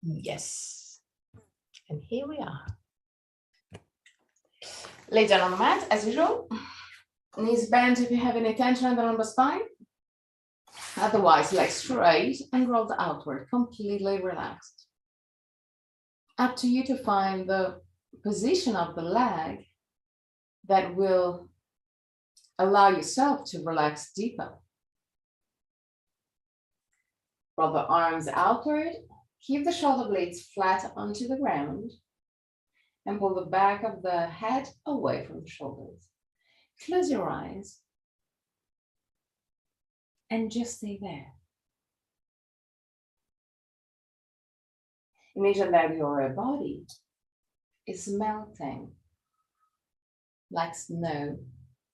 Yes. And here we are. Lay down on the mat as usual. Knees bent if you have any tension on the lumbar spine. Otherwise, legs straight and rolled outward, completely relaxed. Up to you to find the position of the leg that will allow yourself to relax deeper. Roll the arms outward. Keep the shoulder blades flat onto the ground and pull the back of the head away from the shoulders. Close your eyes and just stay there. Imagine that your body is melting like snow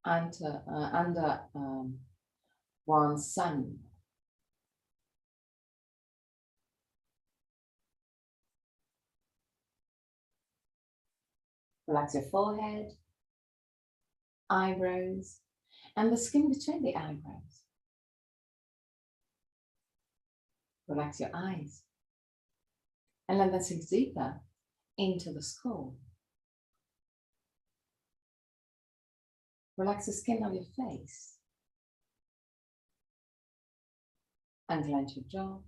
under warm sun. Relax your forehead, eyebrows, and the skin between the eyebrows. Relax your eyes and let them sink deeper into the skull. Relax the skin of your face. Unclench your jaw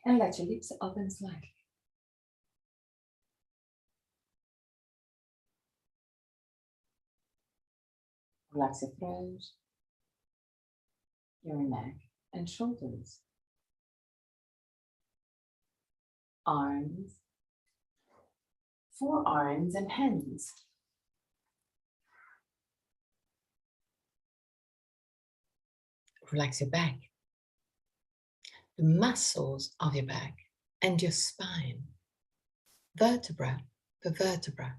and let your lips open slightly. Relax your throat, your neck and shoulders, arms, forearms and hands. Relax your back, the muscles of your back and your spine, vertebra per vertebra.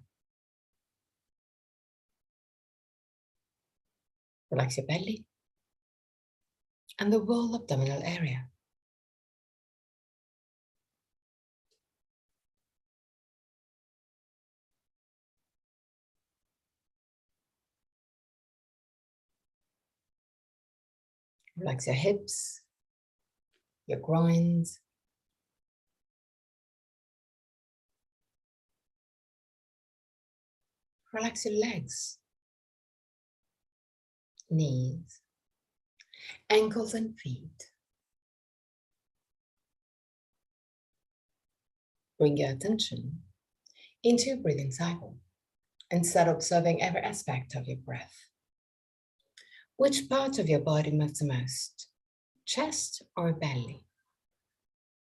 Relax your belly and the whole abdominal area. Relax your hips, your groins, relax your legs, knees, ankles and feet. Bring your attention into your breathing cycle and start observing every aspect of your breath. Which part of your body moves the most? Chest or belly?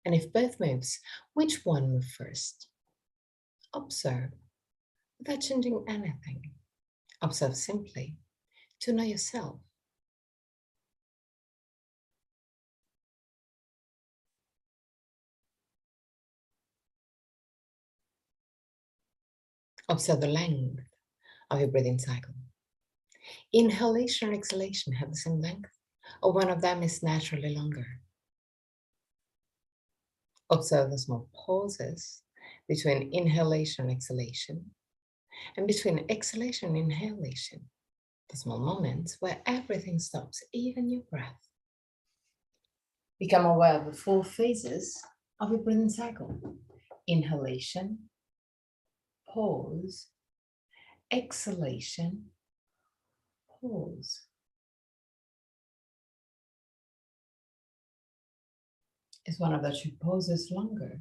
And if both moves, which one moves first? Observe without changing anything. Observe simply to know yourself. Observe the length of your breathing cycle. Inhalation and exhalation have the same length, or one of them is naturally longer. Observe the small pauses between inhalation and exhalation, and between exhalation and inhalation, the small moments where everything stops, even your breath. Become aware of the 4 phases of your breathing cycle: inhalation, pause, exhalation, pause. Is one of the 2 pauses longer?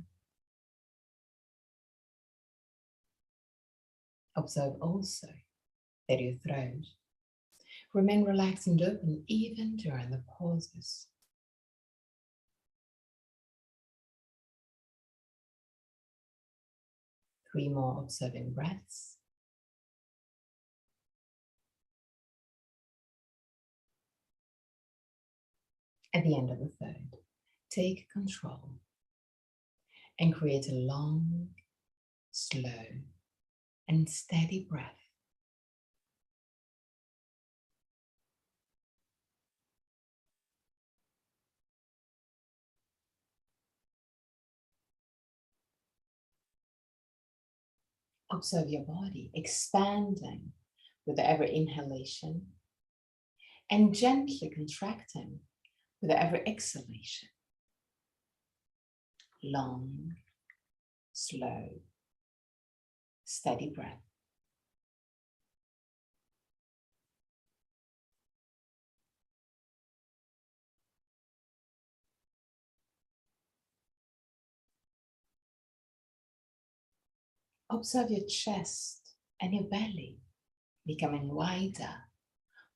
Observe also that your throat remain relaxed and open even during the pauses. Three more observing breaths. At the end of the third, take control and create a long, slow, and steady breath. Observe your body expanding with every inhalation and gently contracting with every exhalation. long, slow, steady breath. Observe your chest and your belly becoming wider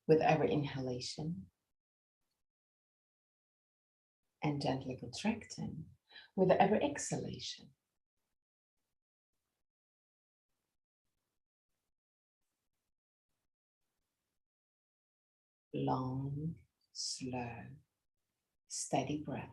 with every inhalation and gently contracting with every exhalation. Long, slow, steady breath.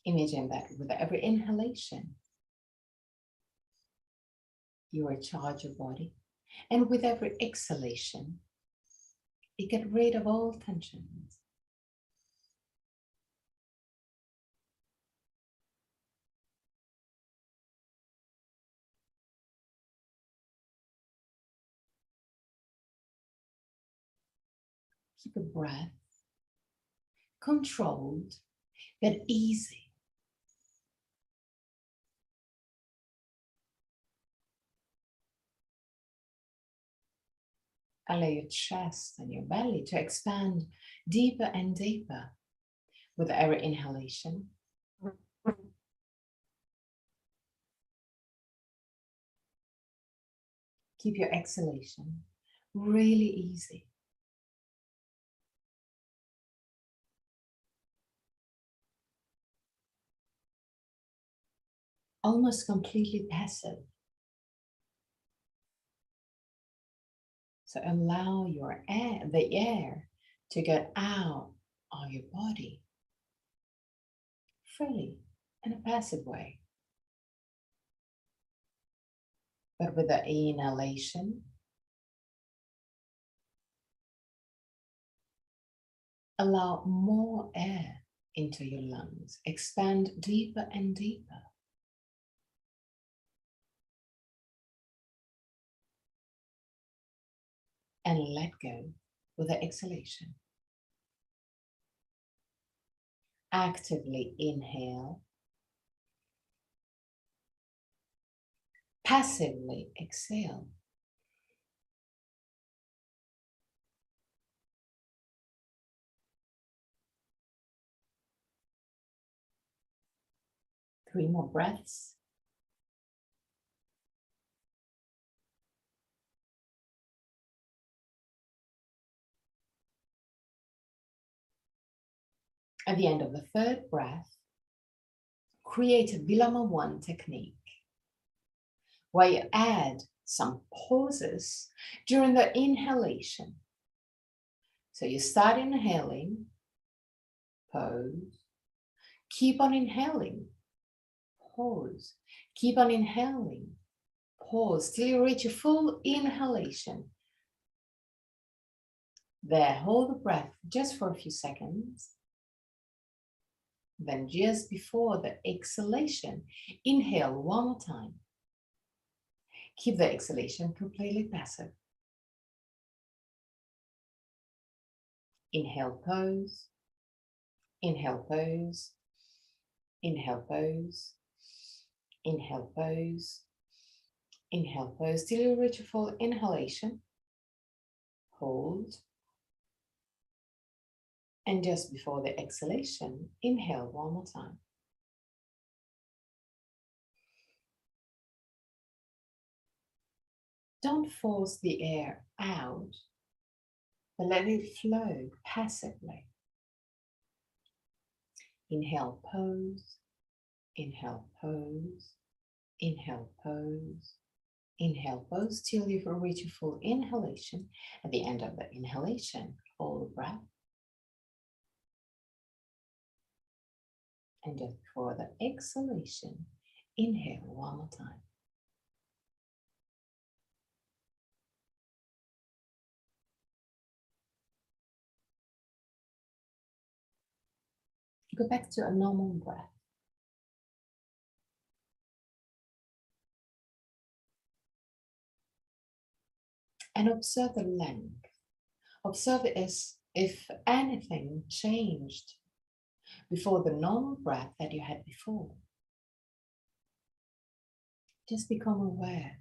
Imagine that with every inhalation, you recharge your body, and with every exhalation, you get rid of all tensions. Keep a breath controlled but easy. Allow your chest and your belly to expand deeper and deeper with every inhalation. Keep your exhalation really easy. Almost completely passive. So allow the air to get out of your body freely in a passive way. But with the inhalation, allow more air into your lungs. Expand deeper and deeper. And let go with the exhalation. Actively inhale. Passively exhale. Three more breaths. At the end of the third breath, create a Vilama 1 technique where you add some pauses during the inhalation. So you start inhaling, pause, keep on inhaling, pause, keep on inhaling, pause till you reach a full inhalation. There, hold the breath just for a few seconds. Then just before the exhalation, inhale one more time. Keep the exhalation completely passive. Inhale, pause. Inhale, pause. Inhale, pause. Inhale, pause. Inhale, pause till you reach a full inhalation. Hold. And just before the exhalation, inhale one more time. Don't force the air out, but let it flow passively. Inhale, pause. Inhale, pause. Inhale, pause. Inhale, pause till you reach a full inhalation. At the end of the inhalation, hold the breath. And just before the exhalation, inhale one more time. Go back to a normal breath. And observe the length. Observe it as if anything changed before the normal breath that you had before. Just become aware.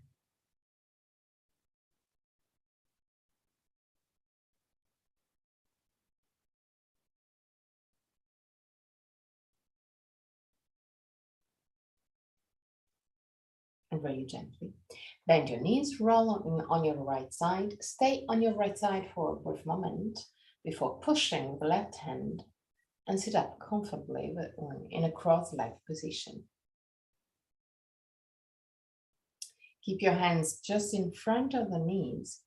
And really gently. Bend your knees, roll on your right side. Stay on your right side for a brief moment before pushing with the left hand and sit up comfortably in a cross-legged position. Keep your hands just in front of the knees.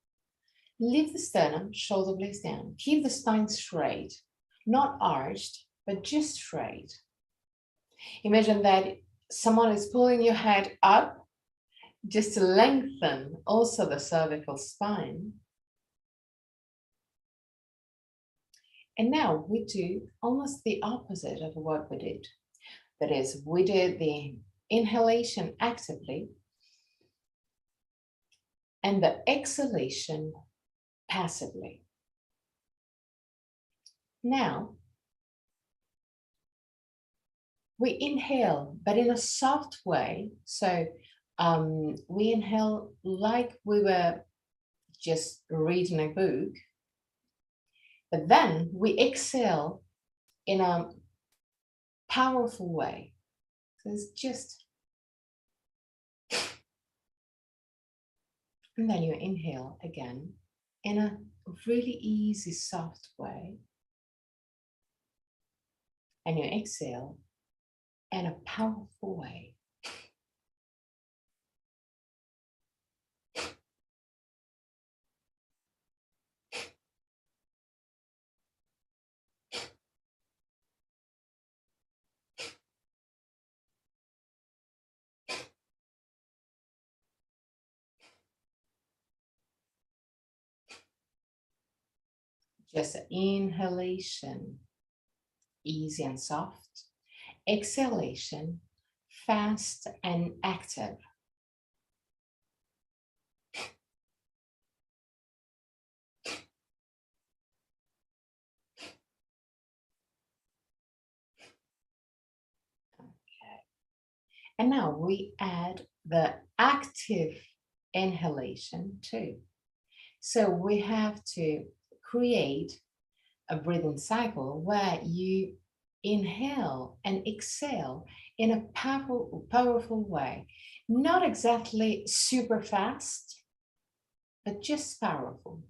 Lift the sternum, shoulder blades down. Keep the spine straight, not arched, but just straight. Imagine that someone is pulling your head up just to lengthen also the cervical spine. And now we do almost the opposite of what we did. That is, we did the inhalation actively and the exhalation passively. Now, we inhale, but in a soft way. So we inhale like we were just reading a book, but then we exhale in a powerful way. So it's just, and then you inhale again in a really easy, soft way. And you exhale in a powerful way. Just inhalation, easy and soft. Exhalation, fast and active. Okay. And now we add the active inhalation too. So we have to create a breathing cycle where you inhale and exhale in a powerful way. Not exactly super fast, but just powerful.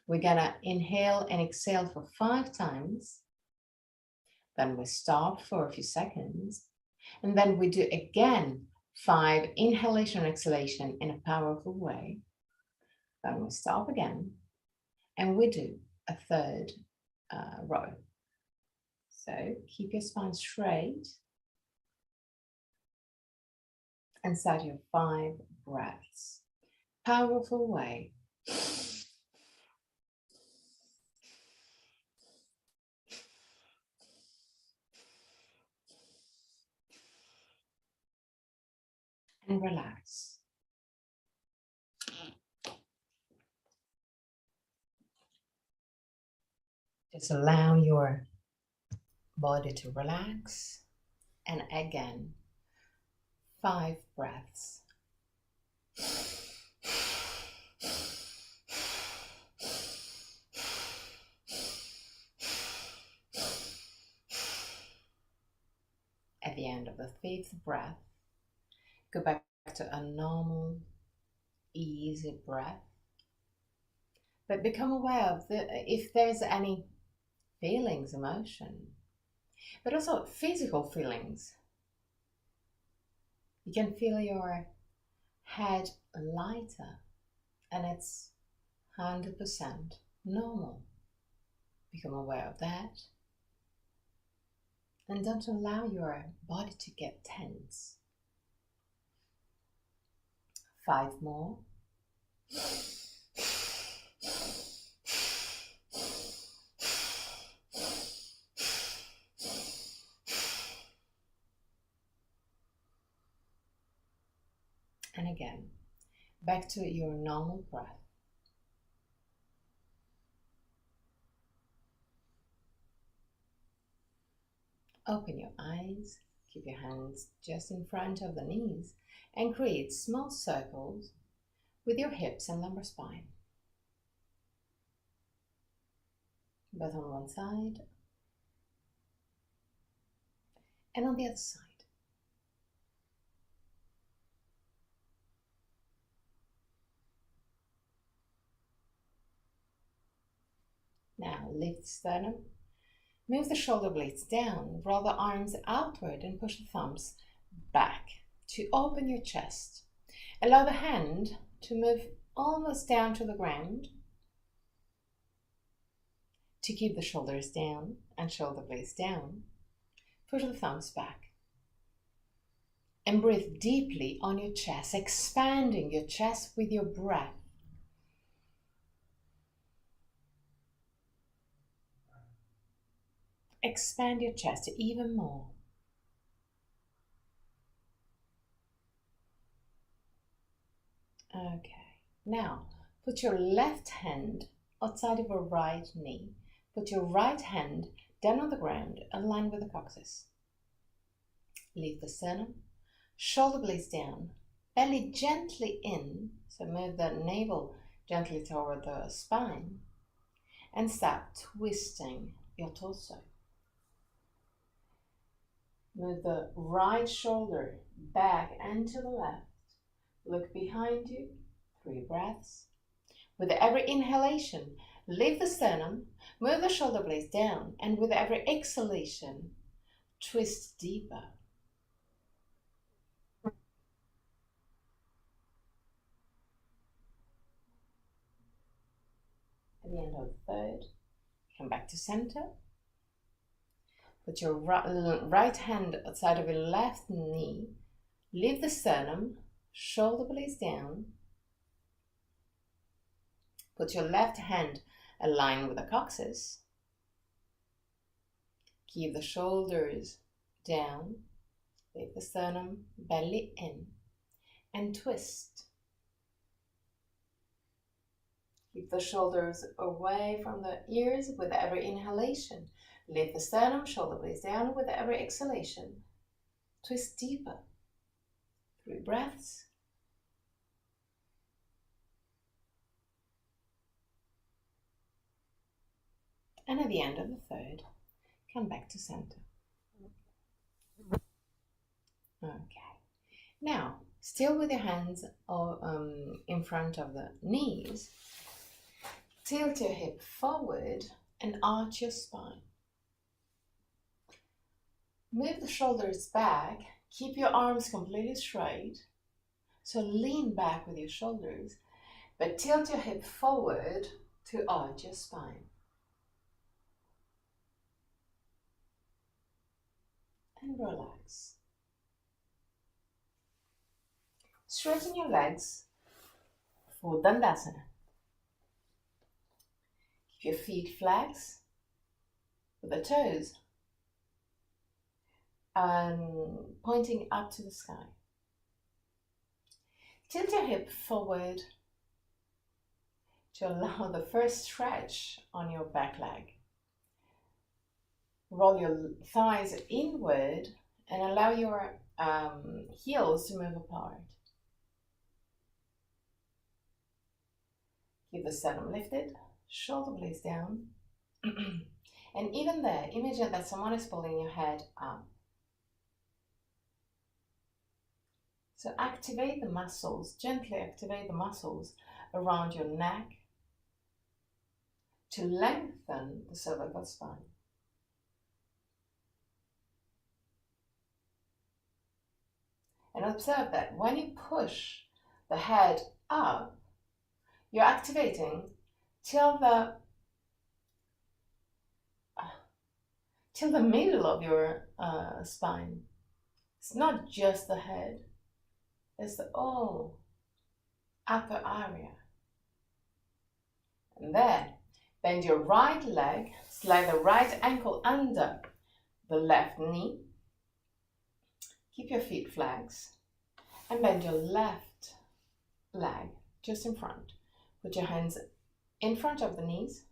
We're gonna inhale and exhale for 5 times. Then we stop for a few seconds. And then we do again 5 inhalation and exhalation in a powerful way. Then we stop again. And we do a third row. So keep your spine straight and start your 5 breaths. Powerful way. And relax. Just allow your body to relax. And again, 5 breaths. At the end of the 5th breath, go back to a normal, easy breath. But become aware of if there's any feelings, emotion, but also physical feelings. You can feel your head lighter, and it's 100% normal. Become aware of that. And don't allow your body to get tense. 5 more. and again, back to your normal breath. Open your eyes, keep your hands just in front of the knees, and create small circles with your hips and lumbar spine, both on one side and on the other side. Now lift the sternum, move the shoulder blades down, roll the arms outward and push the thumbs back to open your chest. Allow the hand to move almost down to the ground to keep the shoulders down and shoulder blades down. Push the thumbs back and breathe deeply on your chest, expanding your chest with your breath. Expand your chest even more. Okay, now put your left hand outside of your right knee. Put your right hand down on the ground, aligned with the coccyx. Lift the sternum, shoulder blades down, belly gently in, so move the navel gently toward the spine, and start twisting your torso. Move the right shoulder back and to the left. Look behind you, 3 breaths. With every inhalation, lift the sternum, move the shoulder blades down, and with every exhalation, twist deeper. At the end of the third, come back to center. Put your right hand outside of your left knee. Lift the sternum, shoulder blades down. Put your left hand aligned with the coccyx. Keep the shoulders down. Lift the sternum, belly in, and twist. Keep the shoulders away from the ears with every inhalation. Lift the sternum, shoulder blades down with every exhalation. Twist deeper. 3 breaths. And at the end of the third, come back to center. Okay. Now, still with your hands in front of the knees, tilt your hip forward and arch your spine. Move the shoulders back, keep your arms completely straight, so lean back with your shoulders, but tilt your hip forward to arch your spine. And relax. Straighten your legs for Dandasana. Keep your feet flat with the toes pointing up to the sky. Tilt your hip forward to allow the first stretch on your back leg. Roll your thighs inward and allow your heels to move apart. Keep the sternum lifted, shoulder blades down. And even there, imagine that someone is pulling your head up. So activate the muscles, gently activate the muscles around your neck to lengthen the cervical spine. And observe that when you push the head up, you're activating till the middle of your spine. It's not just the head, it's the whole upper area. And then bend your right leg, slide the right ankle under the left knee. Keep your feet flat and bend your left leg just in front. Put your hands in front of the knees.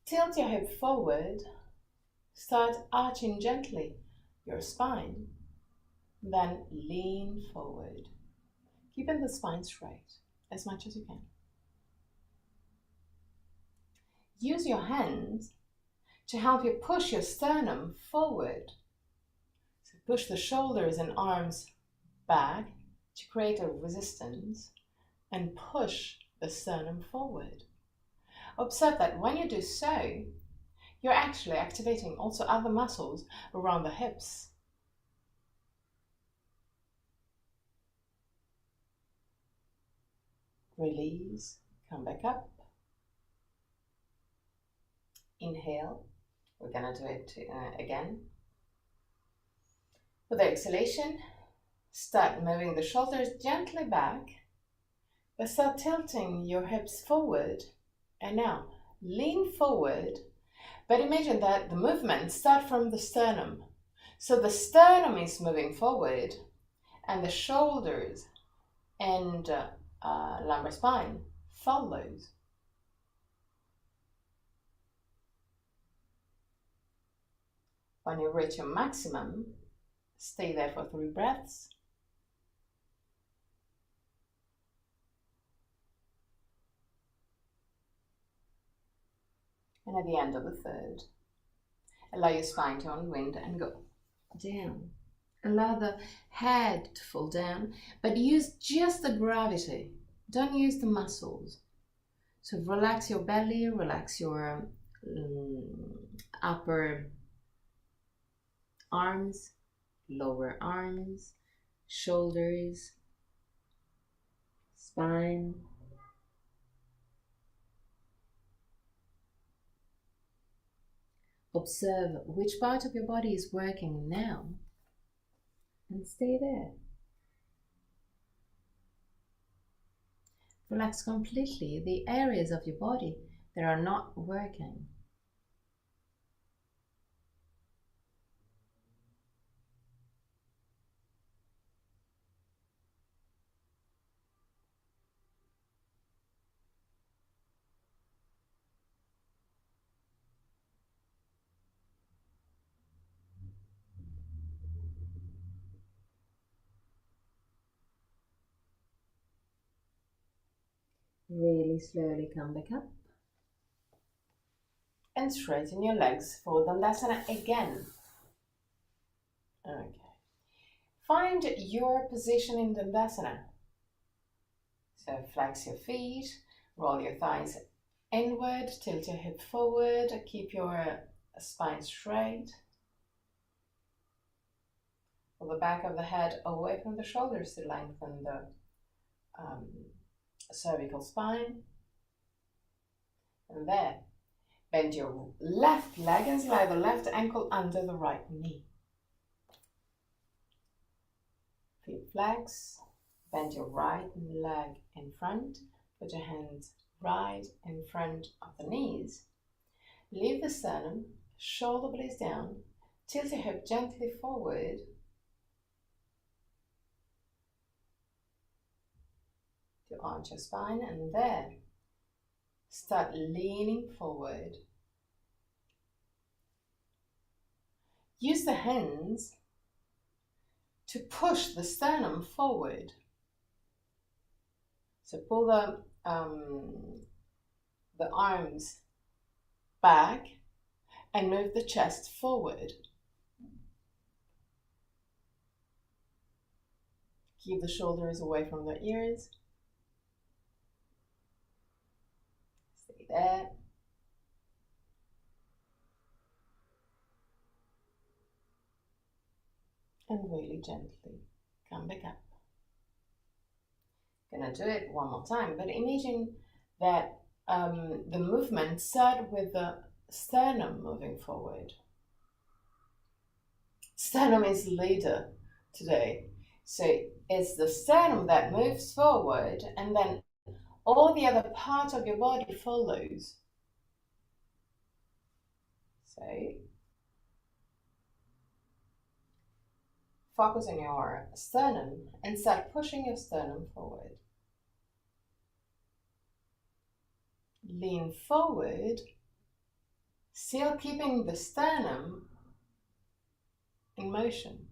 Tilt your hip forward. Start arching gently your spine. Then lean forward, keeping the spine straight as much as you can. Use your hands to help you push your sternum forward. So push the shoulders and arms back to create a resistance and push the sternum forward. Observe that when you do so, you're actually activating also other muscles around the hips. Release, come back up. Inhale, we're gonna do it again. With the exhalation, start moving the shoulders gently back, but start tilting your hips forward. And now, lean forward, but imagine that the movement starts from the sternum. So the sternum is moving forward, and the shoulders and lumbar spine follows. When you reach your maximum, stay there for 3 breaths. And at the end of the third, allow your spine to unwind and go down. Allow the head to fall down, but use just the gravity. Don't use the muscles. So relax your belly, relax your upper arms, lower arms, shoulders, spine. Observe which part of your body is working now and stay there. Relax completely the areas of your body that are not working. Really slowly come back up. And straighten your legs for Dandasana again. Okay. Find your position in Dandasana. So flex your feet, roll your thighs inward, tilt your hip forward, keep your spine straight. Pull the back of the head away from the shoulders to lengthen the cervical spine. And there, bend your left leg and slide the left ankle under the right knee. Feet flex, bend your right leg in front, put your hands right in front of the knees. Leave the sternum, shoulder blades down, tilt your hip gently forward. To arch your spine, and there, start leaning forward. Use the hands to push the sternum forward. So pull the arms back and move the chest forward. Keep the shoulders away from the ears. Stay there. And really gently come back up. Gonna do it one more time, but imagine that the movement starts with the sternum moving forward. Sternum is leader today. So it's the sternum that moves forward, and then all the other parts of your body follows. So focus on your sternum and start pushing your sternum forward. Lean forward, still keeping the sternum in motion.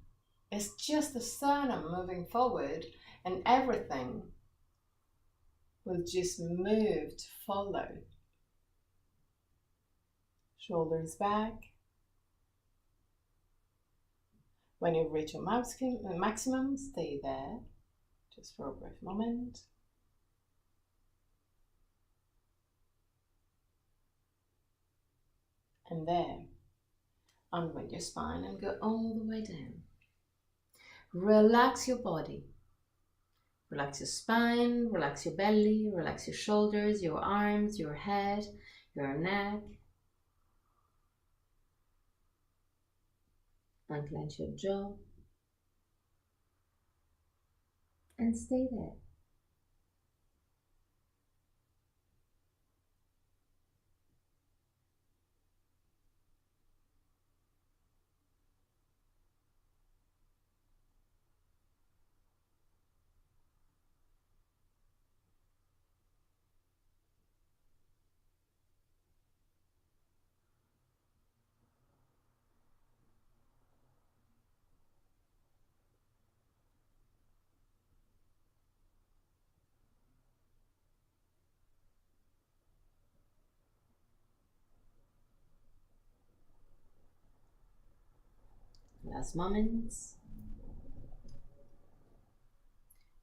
It's just the sternum moving forward, and everything will just move to follow. Shoulders back. When you reach your maximum, stay there, just for a brief moment. And there, unwind your spine and go all the way down. Relax your body. Relax your spine, relax your belly, relax your shoulders, your arms, your head, your neck. Unclench your jaw. And stay there. Last moments.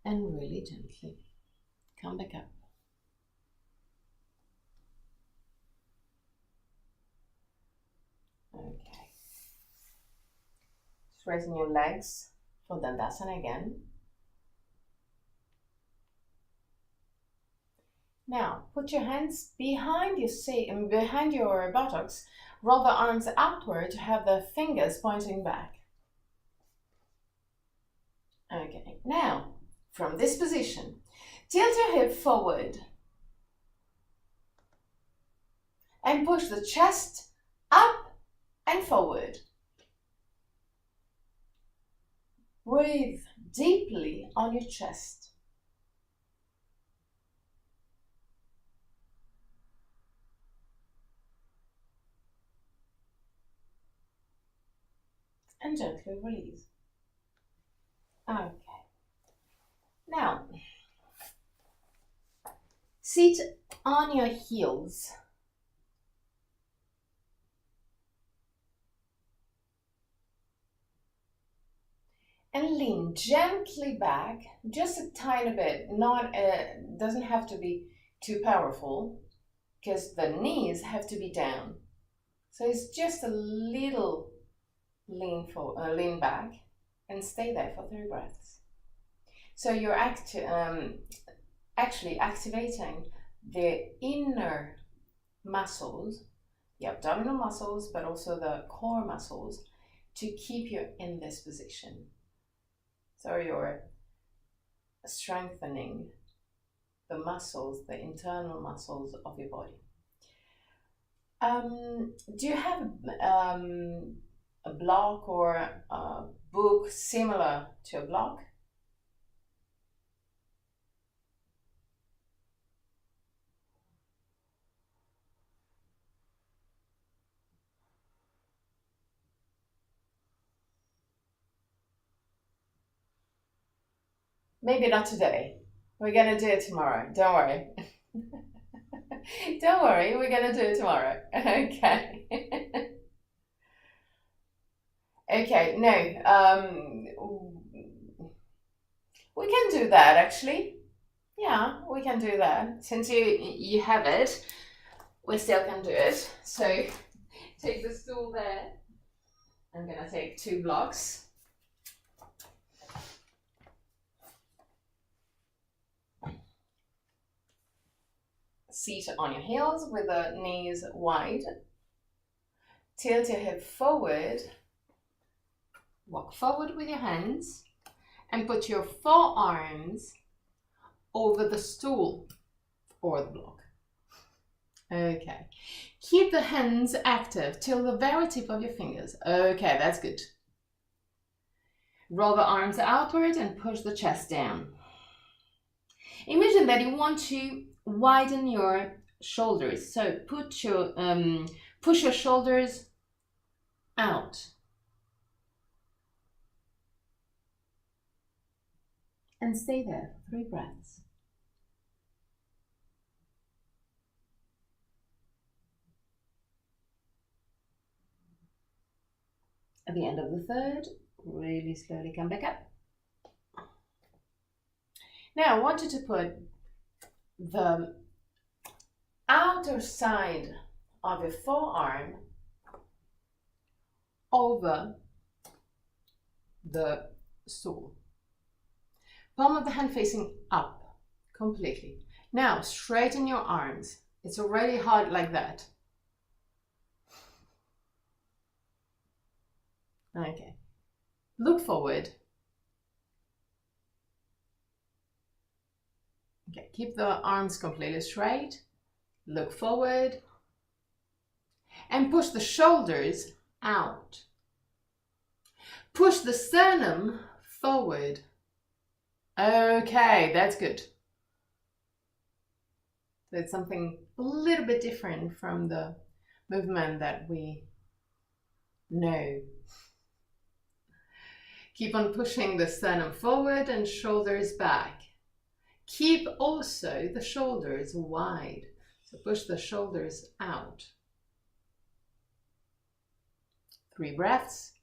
And really gently come back up. Okay. Just raising your legs for Dandasana again. Now, put your hands behind your buttocks. Roll the arms outward to have the fingers pointing back. Okay, now, from this position, tilt your hip forward and push the chest up and forward. Breathe deeply on your chest. And gently release. Okay. Now, sit on your heels. And lean gently back, just a tiny bit. Doesn't have to be too powerful, because the knees have to be down. So it's just a little lean back, and stay there for 3 breaths. So you're actually activating the inner muscles, the abdominal muscles, but also the core muscles, to keep you in this position. So you're strengthening the muscles, the internal muscles of your body. Do you have a block or a book similar to a block? Maybe not today. We're gonna do it tomorrow. Don't worry. Don't worry, we're gonna do it tomorrow. Okay. Okay, no. We can do that actually. Yeah, we can do that. Since you have it, we still can do it. So take the stool there. I'm gonna take 2 blocks. Seat on your heels with the knees wide. Tilt your hip forward. Walk forward with your hands and put your forearms over the stool or the block. Okay. Keep the hands active till the very tip of your fingers. Okay, that's good. Roll the arms outward and push the chest down. Imagine that you want to widen your shoulders. So push your shoulders out. And stay there for 3 breaths. At the end of the third, really slowly come back up. Now I want you to put the outer side of your forearm over the stool. Palm of the hand facing up completely. Now straighten your arms. It's already hard like that. Okay. Look forward. Okay, keep the arms completely straight. Look forward. And push the shoulders out. Push the sternum forward. Okay, that's good. That's something a little bit different from the movement that we know. Keep on pushing the sternum forward and shoulders back. Keep also the shoulders wide. So push the shoulders out. 3 breaths.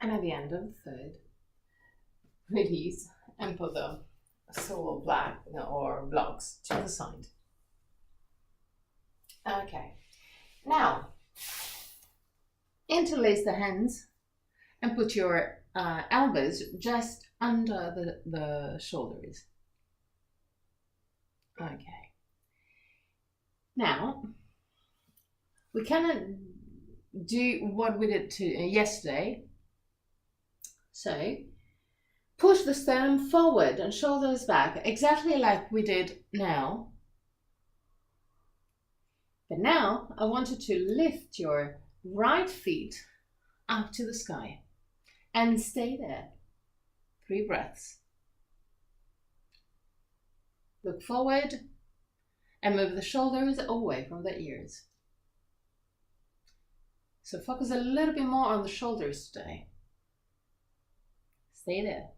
And at the end of the third, release and put the sole black or blocks to the side. Okay. Now, interlace the hands and put your elbows just under the shoulders. Okay. Now, we cannot do what we did yesterday. So, push the sternum forward and shoulders back, exactly like we did now. But now, I want you to lift your right feet up to the sky and stay there. 3 breaths. Look forward and move the shoulders away from the ears. So focus a little bit more on the shoulders today. Stay there.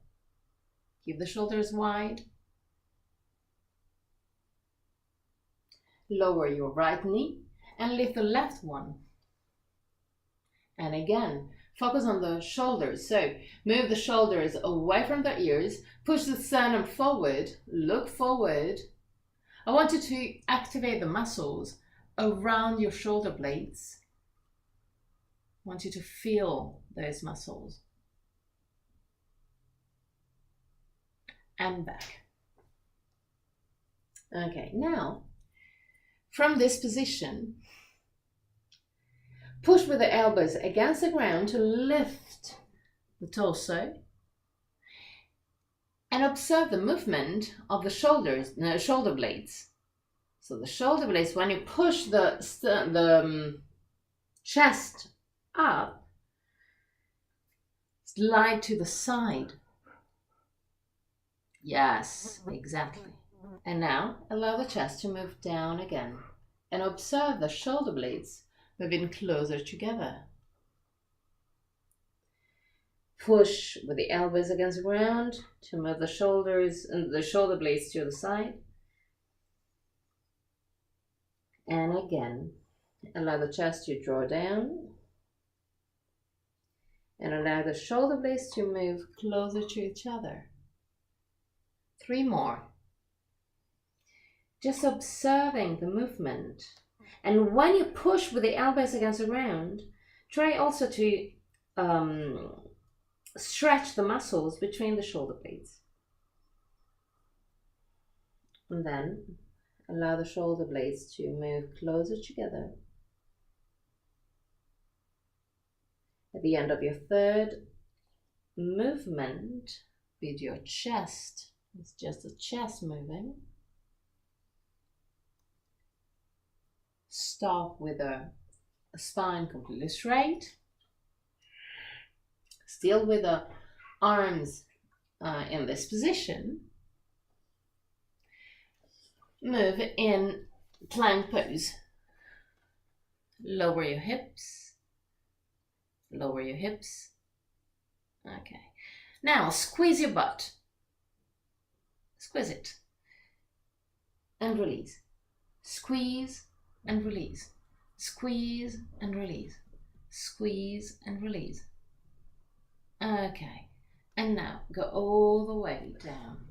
Keep the shoulders wide. Lower your right knee and lift the left one. And again, focus on the shoulders. So move the shoulders away from the ears. Push the sternum forward. Look forward. I want you to activate the muscles around your shoulder blades. I want you to feel those muscles. And back. Okay, now from this position, push with the elbows against the ground to lift the torso and observe the movement of the shoulder blades. So the shoulder blades, when you push the chest up, slide to the side. Yes, exactly. And now allow the chest to move down again and observe the shoulder blades moving closer together. Push with the elbows against the ground to move the shoulders and the shoulder blades to the side. And again, allow the chest to draw down and allow the shoulder blades to move closer to each other. 3 more. Just observing the movement. And when you push with the elbows against the ground, try also to stretch the muscles between the shoulder blades. And then allow the shoulder blades to move closer together. At the end of your third movement, with your chest, it's just the chest moving. Stop with the spine completely straight. Still with the arms in this position. Move in plank pose. Lower your hips. Lower your hips. Okay. Now squeeze your butt. Squeeze it. And release. Squeeze and release. Squeeze and release. Squeeze and release. Okay. And now go all the way down.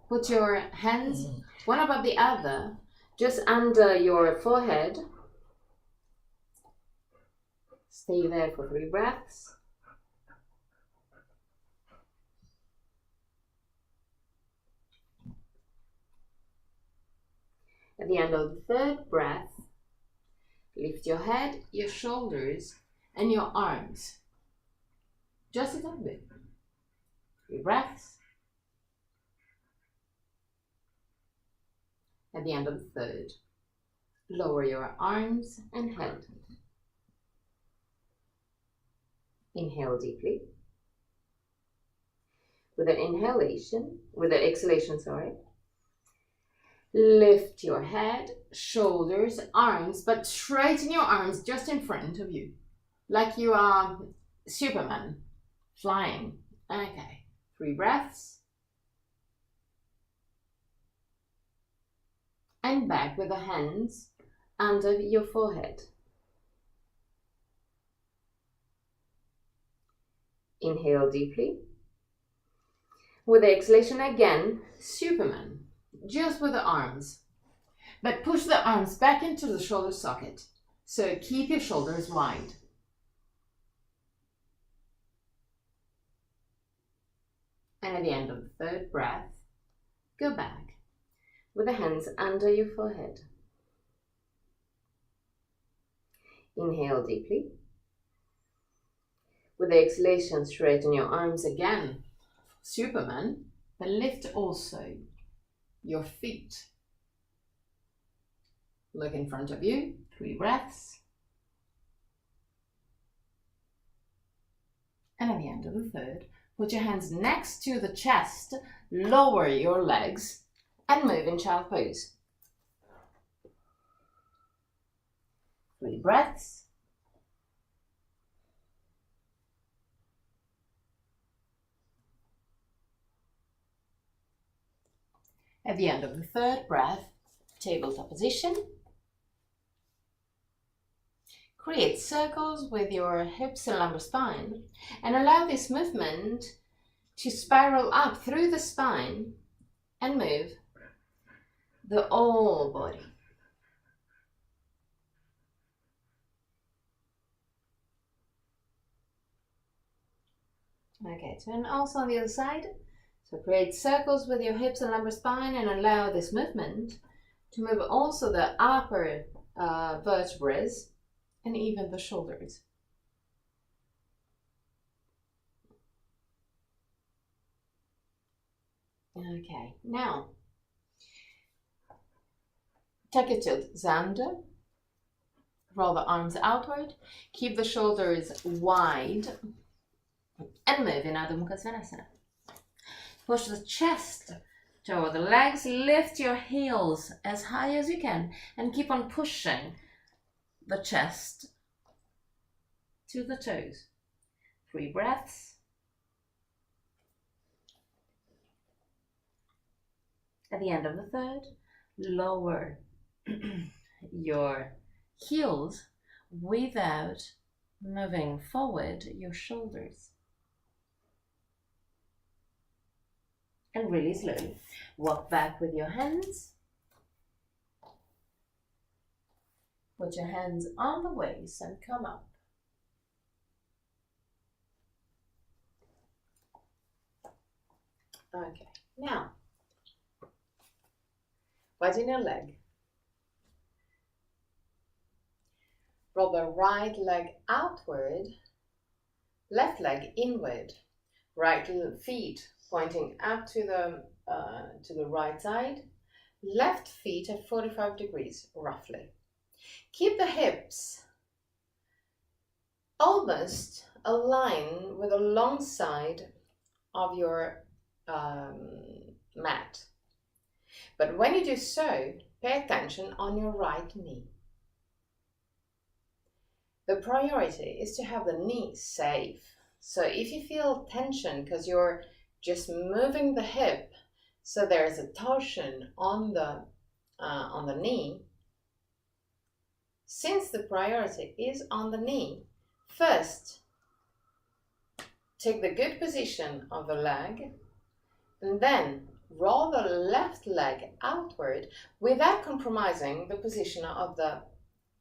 Put your hands one above the other, just under your forehead. Stay there for 3 breaths. At the end of the 3rd breath, lift your head, your shoulders, and your arms. Just a little bit. 3 breaths. At the end of the 3rd, lower your arms and head. Inhale deeply. With the exhalation, lift your head, shoulders, arms, but straighten your arms just in front of you, like you are Superman flying. Okay, 3 breaths. And back with the hands under your forehead. Inhale deeply. With the exhalation again, Superman, just with the arms. But push the arms back into the shoulder socket. So keep your shoulders wide. And at the end of the 3rd breath, go back with the hands under your forehead. Inhale deeply. With the exhalation, straighten your arms again, Superman, but lift also your feet. Look in front of you, 3 breaths. And at the end of the 3rd, put your hands next to the chest, lower your legs, and move in child pose. 3 breaths. At the end of the 3rd breath, tabletop position. Create circles with your hips and lumbar spine and allow this movement to spiral up through the spine and move the whole body. Okay, turn also on the other side. So create circles with your hips and lumbar spine and allow this movement to move also the upper vertebrae and even the shoulders. Okay, now take it to Zander. Roll the arms outward. Keep the shoulders wide and move in Adho Mukha Svanasana. Push the chest toward the legs. Lift your heels as high as you can and keep on pushing the chest to the toes. 3 breaths. At the end of the 3rd, lower your heels without moving forward your shoulders. And really slowly walk back with your hands. Put your hands on the waist and come up. Okay, now widen your leg. Roll the right leg outward, left leg inward, right feet pointing up to the right side, left feet at 45 degrees roughly. Keep the hips almost aligned with the long side of your mat. But when you do so, pay attention on your right knee. The priority is to have the knee safe. So if you feel tension because you're just moving the hip, so there's a torsion on the knee, since the priority is on the knee, first take the good position of the leg and then roll the left leg outward without compromising the position of the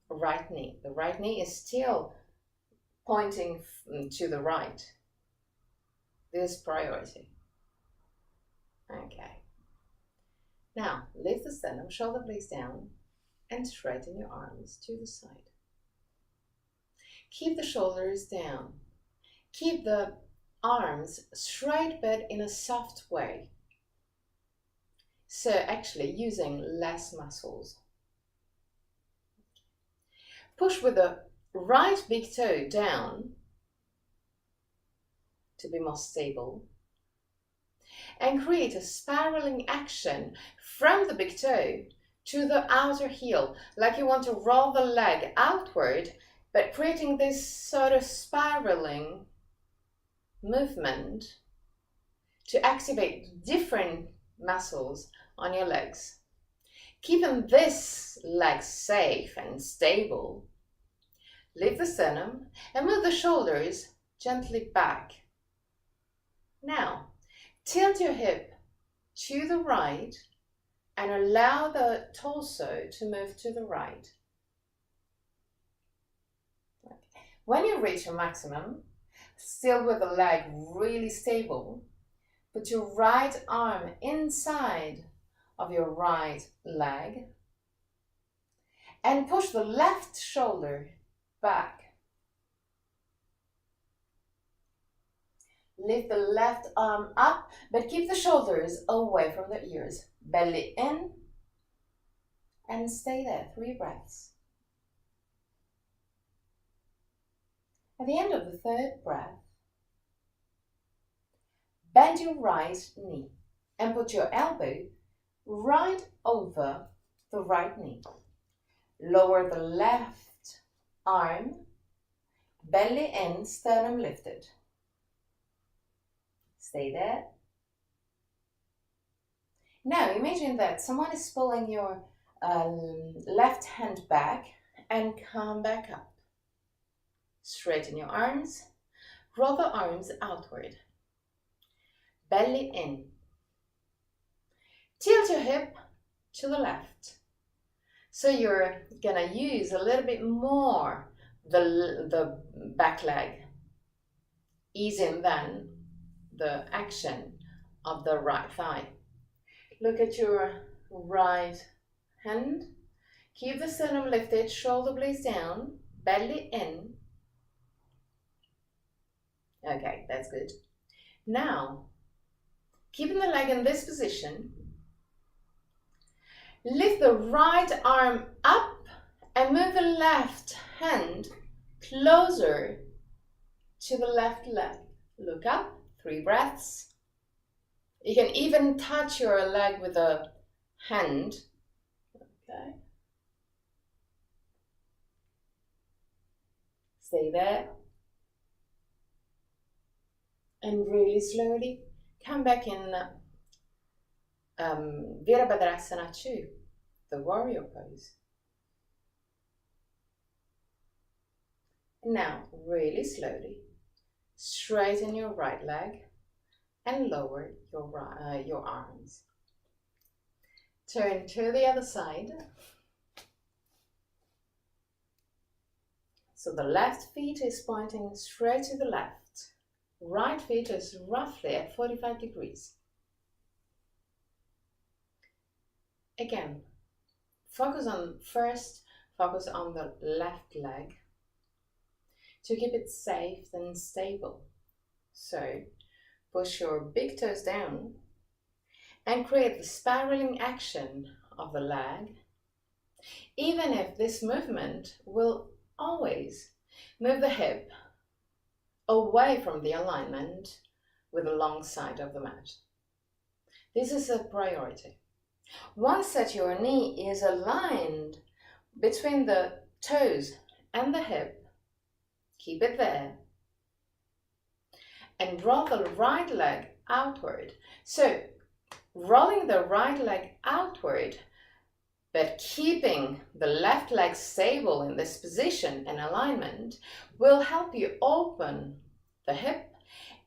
right knee. The right knee is still pointing to the right. This priority. Okay. Now, lift the sternum, shoulder blades down, and straighten your arms to the side. Keep the shoulders down. Keep the arms straight but in a soft way. So actually using less muscles. Push with the right big toe down to be more stable. And create a spiraling action from the big toe to the outer heel, like you want to roll the leg outward, but creating this sort of spiraling movement to activate different muscles on your legs. Keeping this leg safe and stable, lift the sternum and move the shoulders gently back. Now, tilt your hip to the right and allow the torso to move to the right. When you reach your maximum, still with the leg really stable, put your right arm inside of your right leg and push the left shoulder back. Lift the left arm up, but keep the shoulders away from the ears. Belly in and stay there, 3 breaths. At the end of the 3rd breath, bend your right knee and put your elbow right over the right knee. Lower the left arm, belly in, sternum lifted. Stay there. Now imagine that someone is pulling your left hand back and come back up. Straighten your arms, roll the arms outward. Belly in. Tilt your hip to the left. So you're gonna use a little bit more the back leg. Ease in then the action of the right thigh. Look at your right hand. Keep the sternum lifted, shoulder blades down, belly in. Okay, that's good. Now, keeping the leg in this position, lift the right arm up and move the left hand closer to the left leg. Look up, 3 breaths. You can even touch your leg with a hand. Okay. Stay there. And really slowly come back in Virabhadrasana 2, the warrior pose. Now, really slowly, straighten your right leg and lower your arms. Turn to the other side. So the left feet is pointing straight to the left. Right feet is roughly at 45 degrees. Again, focus on the left leg to keep it safe and stable. So push your big toes down and create the spiraling action of the leg even if this movement will always move the hip away from the alignment with the long side of the mat. This is a priority. Once that your knee is aligned between the toes and the hip, keep it there. And roll the right leg outward. So, rolling the right leg outward, but keeping the left leg stable in this position and alignment will help you open the hip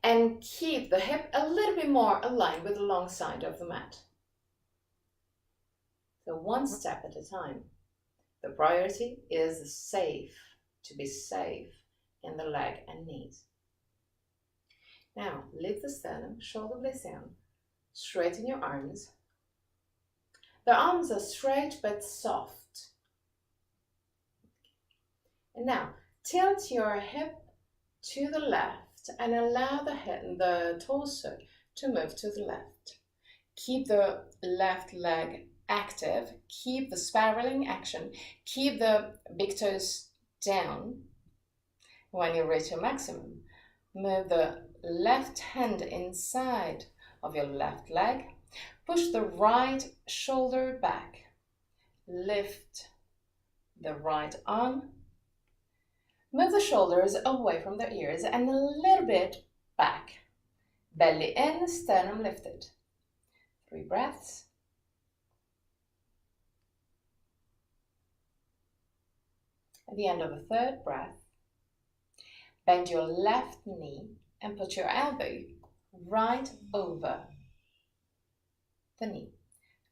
and keep the hip a little bit more aligned with the long side of the mat. So one step at a time. The priority is safe, to be safe in the leg and knees. Now, lift the sternum, shoulder blades down, straighten your arms. The arms are straight but soft. And now, tilt your hip to the left and allow the torso to move to the left. Keep the left leg active, keep the spiraling action, keep the big toes down. When you reach your maximum, move the left hand inside of your left leg, push the right shoulder back, lift the right arm, move the shoulders away from the ears and a little bit back, belly in, sternum lifted. 3 breaths. At the end of the 3rd breath, bend your left knee and put your elbow right over the knee.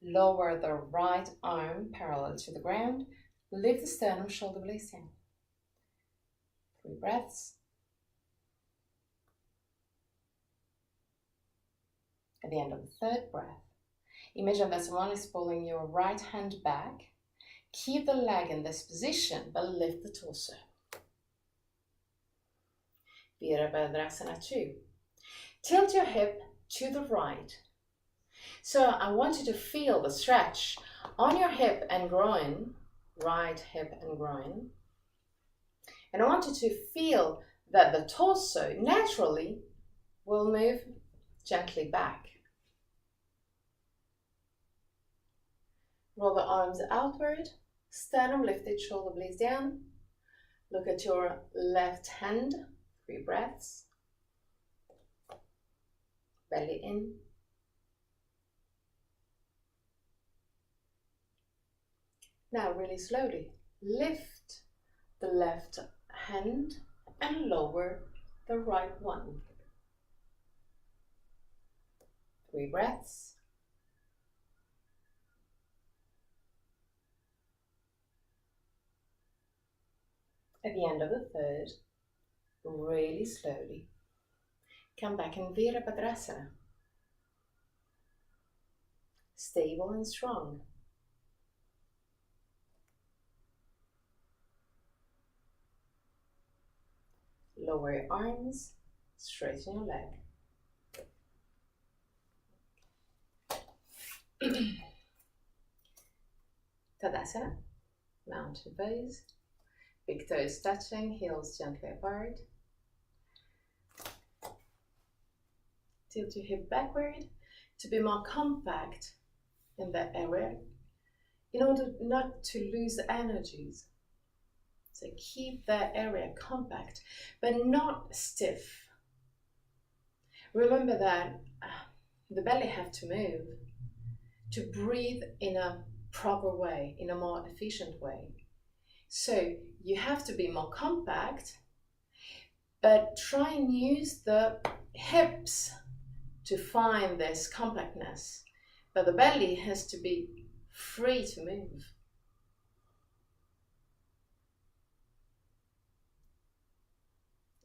Lower the right arm parallel to the ground. Lift the sternum, shoulder blades down. 3 breaths. At the end of the 3rd breath, imagine that someone is pulling your right hand back. Keep the leg in this position, but lift the torso. Virabhadrasana 2. Tilt your hip to the right. So I want you to feel the stretch on your hip and groin, right hip and groin. And I want you to feel that the torso naturally will move gently back. Roll the arms outward, sternum lifted, shoulder blades down. Look at your left hand, 3 breaths. Belly in. Now really slowly, lift the left hand and lower the right one. 3 breaths. At the end of the 3rd, really slowly, come back in Virabhadrasana. Stable and strong. Lower your arms, straighten your leg. Tadasana, mountain pose. Big toes touching, heels gently apart. Tilt your hip backward to be more compact in that area in order not to lose energies. So keep that area compact, but not stiff. Remember that the belly has to move to breathe in a proper way, in a more efficient way. So you have to be more compact, but try and use the hips to find this compactness. But the belly has to be free to move.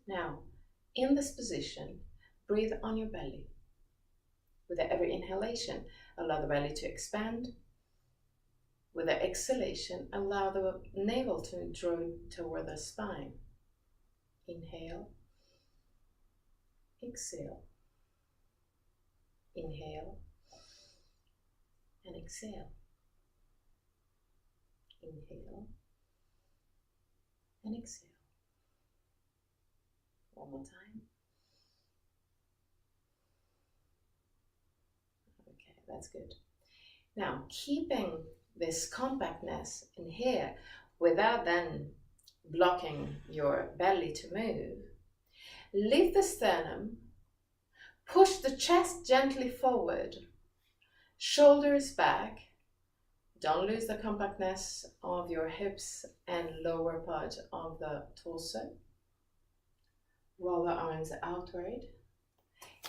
Now, in this position, breathe on your belly. With every inhalation, allow the belly to expand. With the exhalation, allow the navel to draw toward the spine. Inhale, exhale, inhale, and exhale. Inhale and exhale. One more time. Okay, that's good. Now, keeping this compactness in here without then blocking your belly to move, lift the sternum, push the chest gently forward, shoulders back. Don't lose the compactness of your hips and lower part of the torso. Roll the arms outward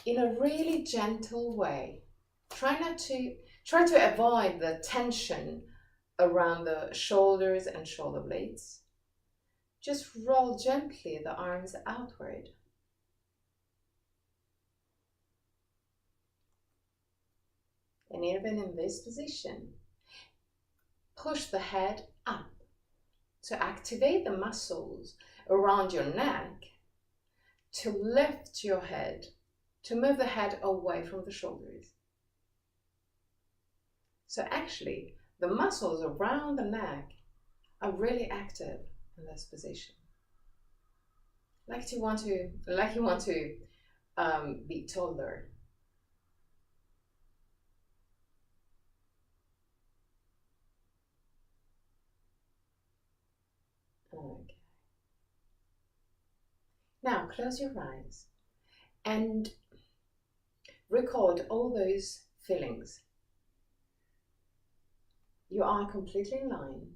in a really gentle way. Try to avoid the tension around the shoulders and shoulder blades. Just roll gently the arms outward. And even in this position, push the head up to activate the muscles around your neck, to lift your head, to move the head away from the shoulders. So actually, the muscles around the neck are really active in this position. Like you want to be taller. Okay. Now close your eyes and record all those feelings. You are completely in line.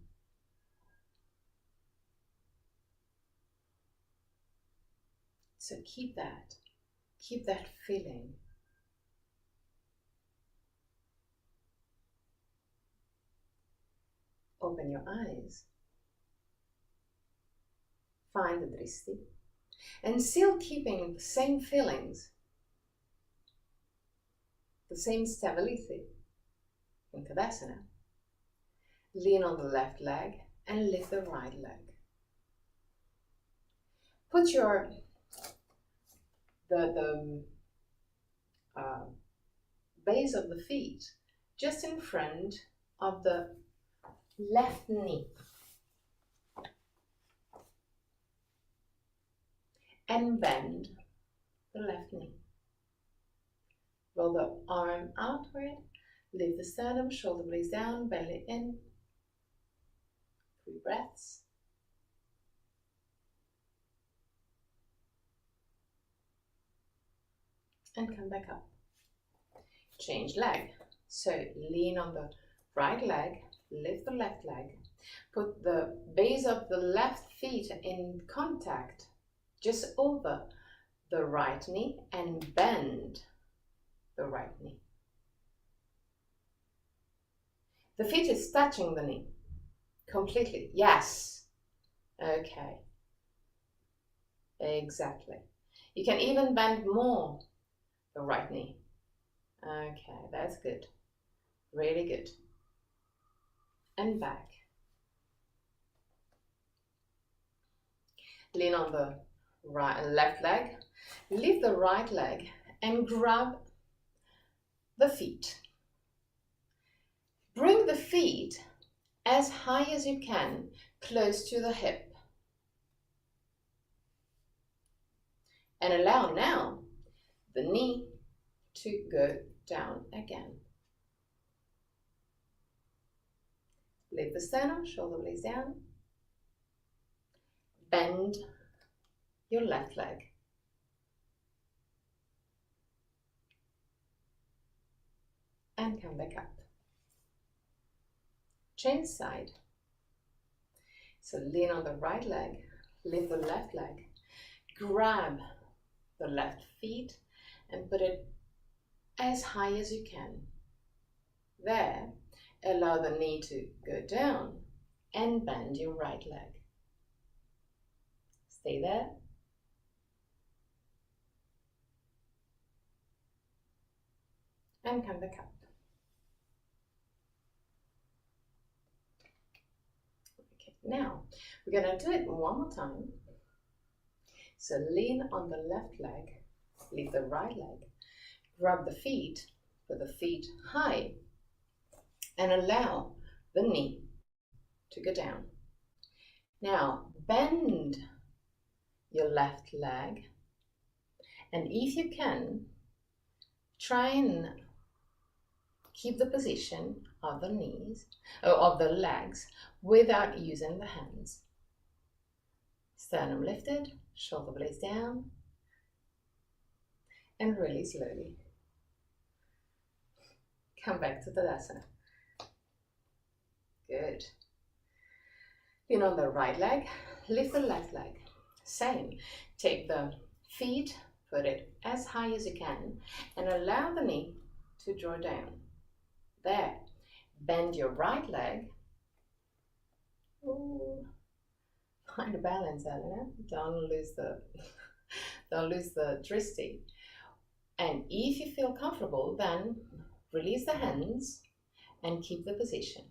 So keep that feeling. Open your eyes. Find the dristi. And still keeping the same feelings, the same stability in Tadasana. Lean on the left leg and lift the right leg. Put the base of the feet just in front of the left knee. And bend the left knee. Roll the arm outward, lift the sternum, shoulder blades down, belly in. 3 breaths. And come back up. Change leg. So lean on the right leg, lift the left leg, put the base of the left feet in contact just over the right knee and bend the right knee. The feet is touching the knee completely. Yes. Okay. Exactly. You can even bend more the right knee. Okay, that's good. Really good. And back. Lean on the left leg. Lift the right leg and grab the feet. Bring the feet as high as you can, close to the hip. And allow now the knee to go down again. Lift the sternum, shoulder blades down. Bend your left leg. And come back up. Change side. So lean on the right leg, lift the left leg, grab the left feet and put it as high as you can. There, allow the knee to go down and bend your right leg. Stay there. And come back up. Okay, now we're going to do it one more time. So lean on the left leg, lift the right leg, grab the feet, put the feet high, and allow the knee to go down. Now bend your left leg, and if you can, try and keep the position of the knees or of the legs without using the hands. Sternum lifted, shoulder blades down, and really slowly come back to Tadasana. Good. Lean on the right leg, lift the left leg. Same. Take the feet, put it as high as you can, and allow the knee to draw down. There. Bend your right leg. Ooh. Find a balance, Elena. Don't lose the drishti. And if you feel comfortable, then release the hands and keep the position.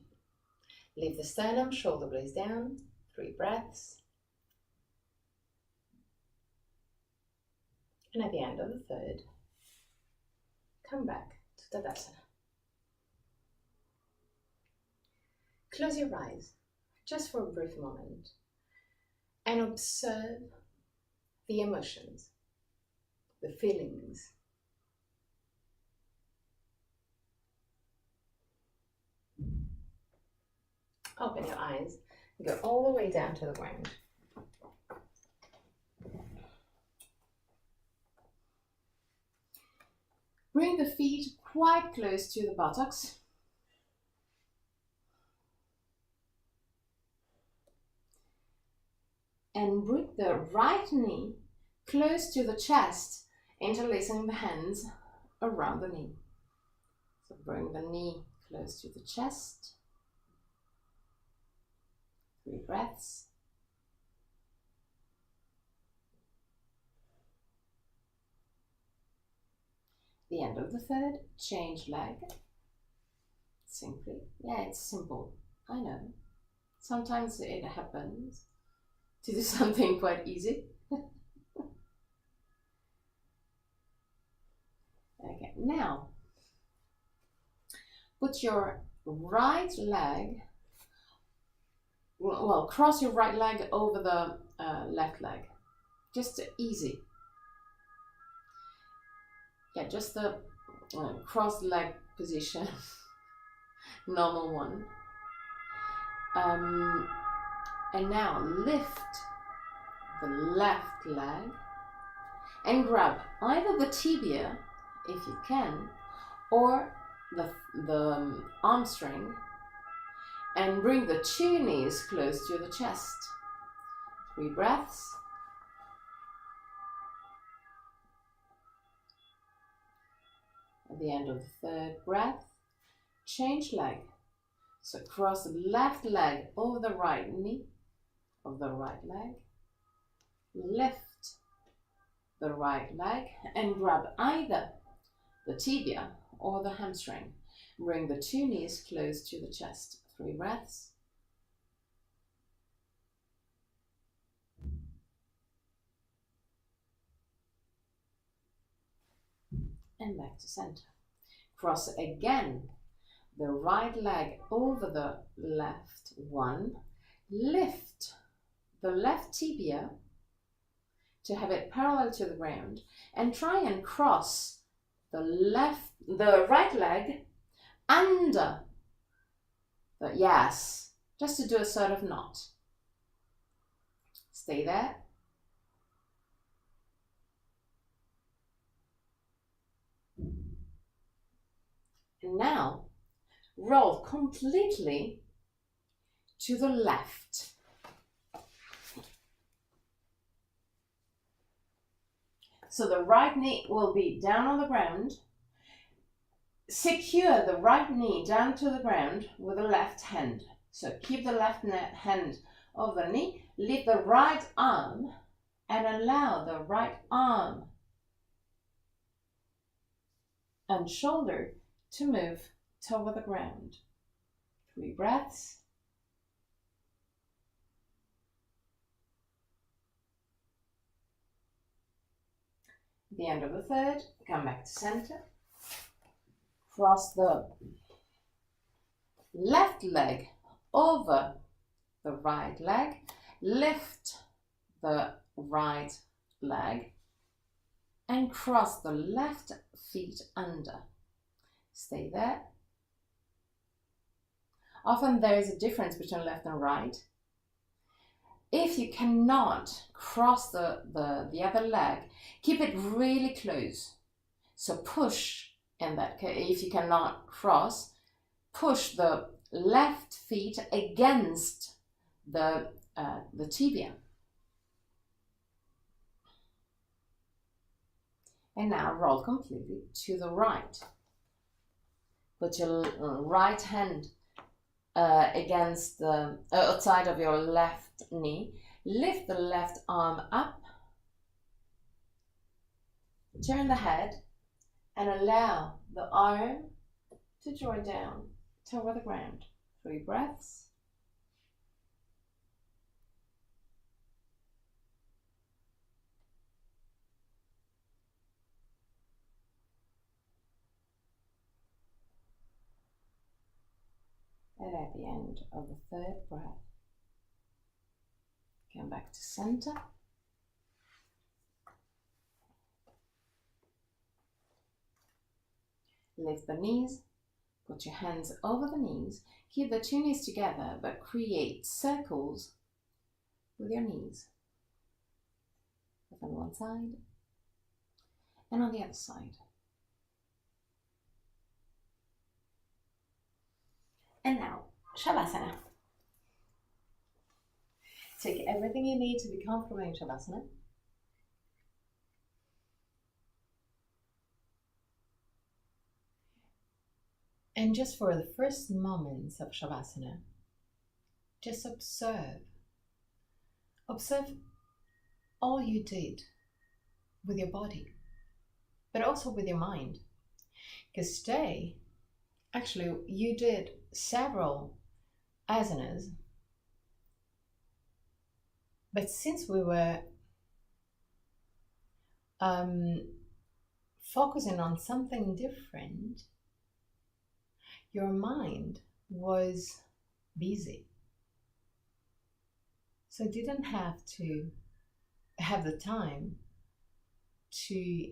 Lift the sternum, shoulder blades down, 3 breaths. And at the end of the third, come back to Tadasana. Close your eyes just for a brief moment and observe the emotions, the feelings. Open your eyes, go all the way down to the ground. Bring the feet quite close to the buttocks. And bring the right knee close to the chest, interlacing the hands around the knee. So bring the knee close to the chest. 3 breaths. The end of the third, change leg. Simply, yeah, it's simple, I know. Sometimes it happens to do something quite easy. Okay, now put your right leg, well, cross your right leg over the left leg. Just easy. Yeah, just the cross leg position, normal one. And now lift the left leg and grab either the tibia, if you can, or the hamstring, and bring the 2 knees close to the chest. 3 breaths. At the end of the third breath, change leg. So cross the left leg over the right knee of the right leg. Lift the right leg and grab either the tibia or the hamstring. Bring the 2 knees close to the chest. 3 breaths. And back to center. Cross again the right leg over the left one. Lift the left tibia to have it parallel to the ground, and try and cross the right leg under the, yes, just to do a sort of knot. Stay there. And now roll completely to the left. So the right knee will be down on the ground. Secure the right knee down to the ground with the left hand. So keep the left hand over the knee, lift the right arm and allow the right arm and shoulder to move toward the ground. 3 breaths. At the end of the third, come back to center. Cross the left leg over the right leg, lift the right leg, and cross the left feet under. Stay there. Often there is a difference between left and right. If you cannot cross the other leg, keep it really close. So push in that case. If you cannot cross, push the left feet against the tibia. And now roll completely to the right. Put your right hand against the outside of your left knee. Lift the left arm up. Turn the head and allow the arm to draw down toward the ground. 3 breaths. And at the end of the 3rd breath, come back to center. Lift the knees, put your hands over the knees, keep the 2 knees together, but create circles with your knees. On one side and on the other side. And now, Shavasana. Take everything you need to be comfortable in Shavasana. And just for the first moments of Shavasana, just observe. Observe all you did with your body, but also with your mind. Because today, actually, you did several asanas, but since we were focusing on something different, your mind was busy. So you didn't have to have the time to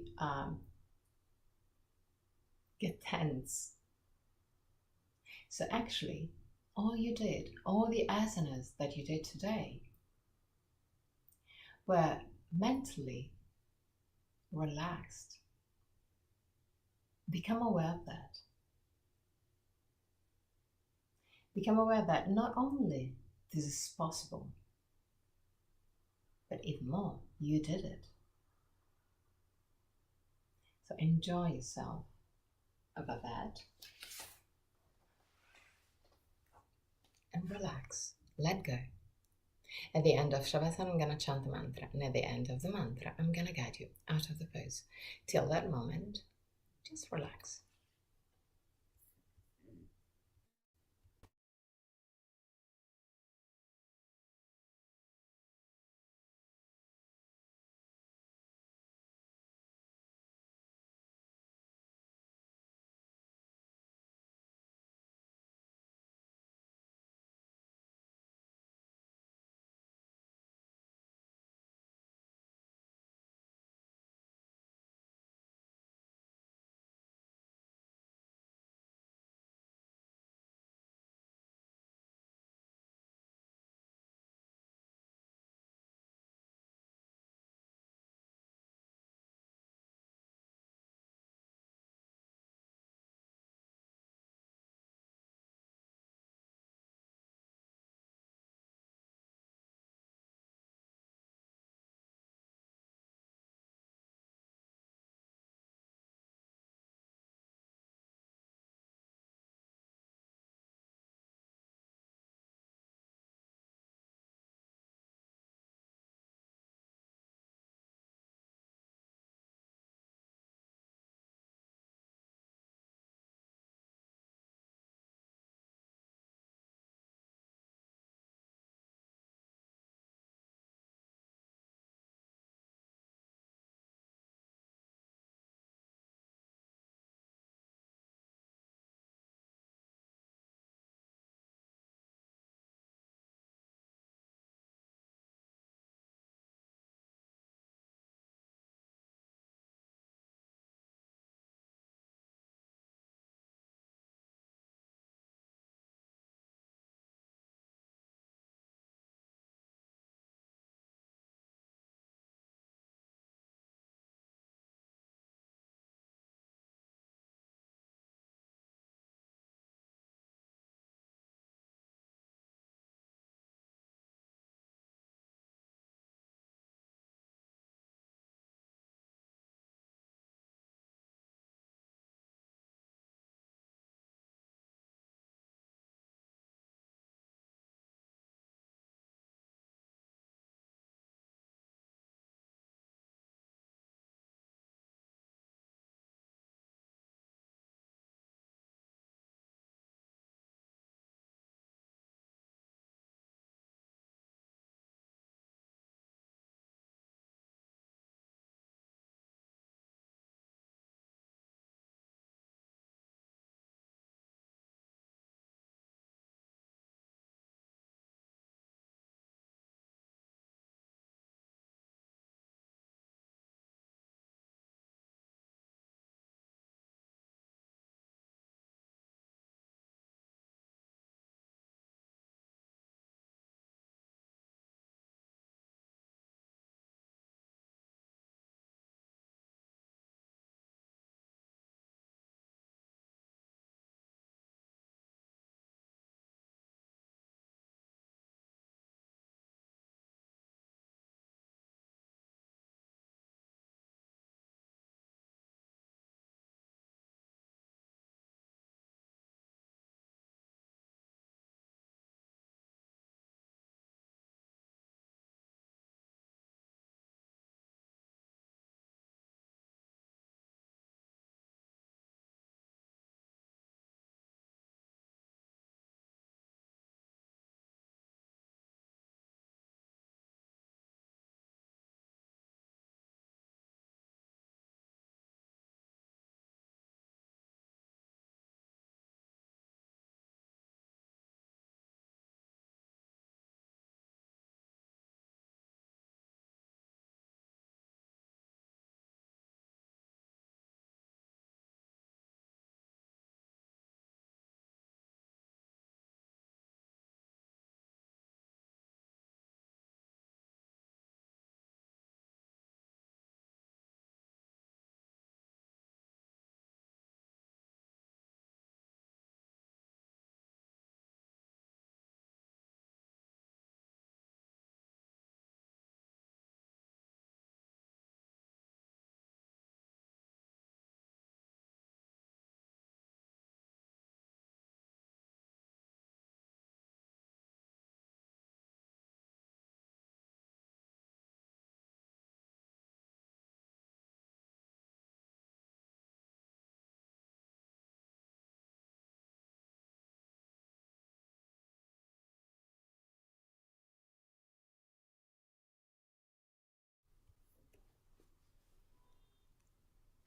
get tense. So actually, all you did, all the asanas that you did today were mentally relaxed. Become aware of that. Become aware that not only this is possible, but even more, you did it. So enjoy yourself about that. And relax, let go. At the end of Shavasana, I'm going to chant the mantra. And at the end of the mantra, I'm going to guide you out of the pose. Till that moment, just relax.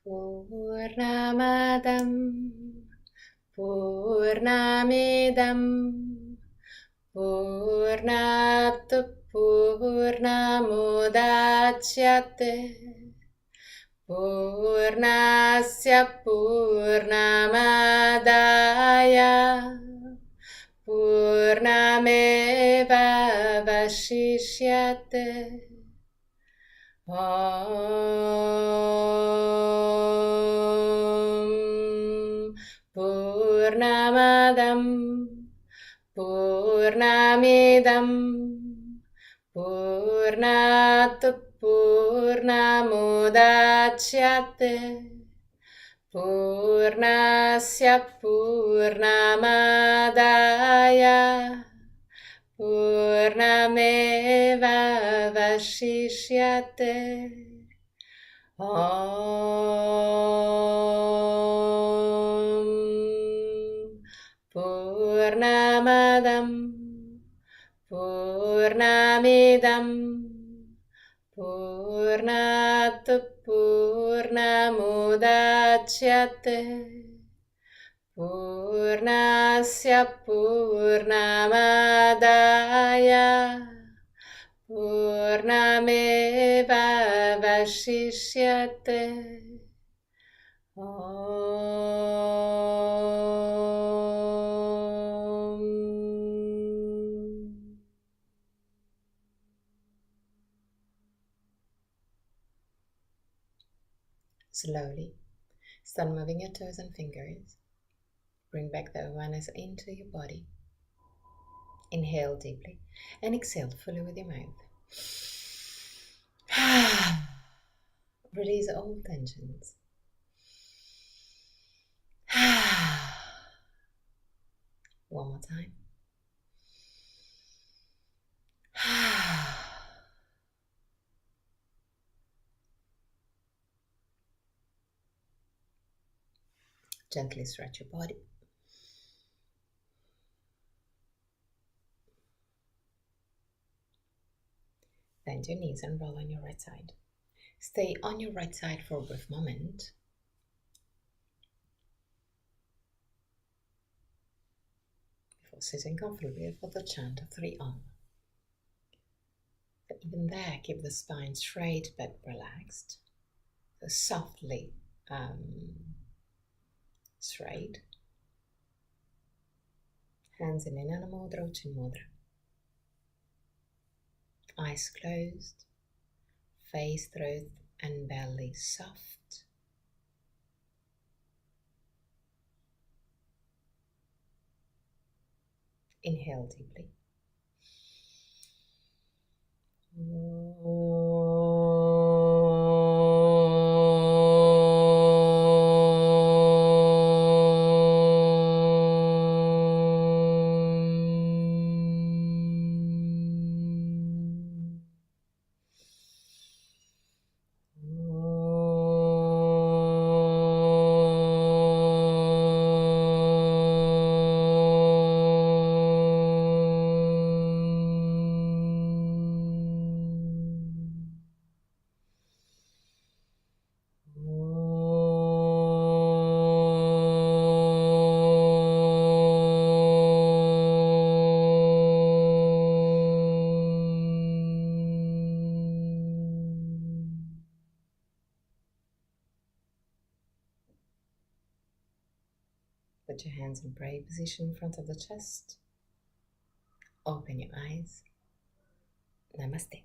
Purnamadam Purnamidam Purnat Purnamudachyate Purnasya Purnamadaya Purnameva Vashishyate Om Purnamadam Purnamidam Purnat Purnamudachyate Purnasya Purnamadaya Purnameva Vashishyate Om Purnamadam Purnamidam Purnat Purnamudachyate Purnasya Purnamadaya Purnameva Vashishyate Om. Slowly, start moving your toes and fingers. Bring back the awareness into your body. Inhale deeply and exhale fully with your mouth. Release all tensions. One more time. Gently stretch your body. Bend your knees and roll on your right side. Stay on your right side for a brief moment. Before sitting comfortably for the chant of 3 Om. But even there, keep the spine straight but relaxed. So softly straight. Hands in Inanna Mudra or Chin Mudra. Eyes closed. Face, throat and belly soft. Inhale deeply. Put your hands in prayer position in front of the chest. Open your eyes. Namaste.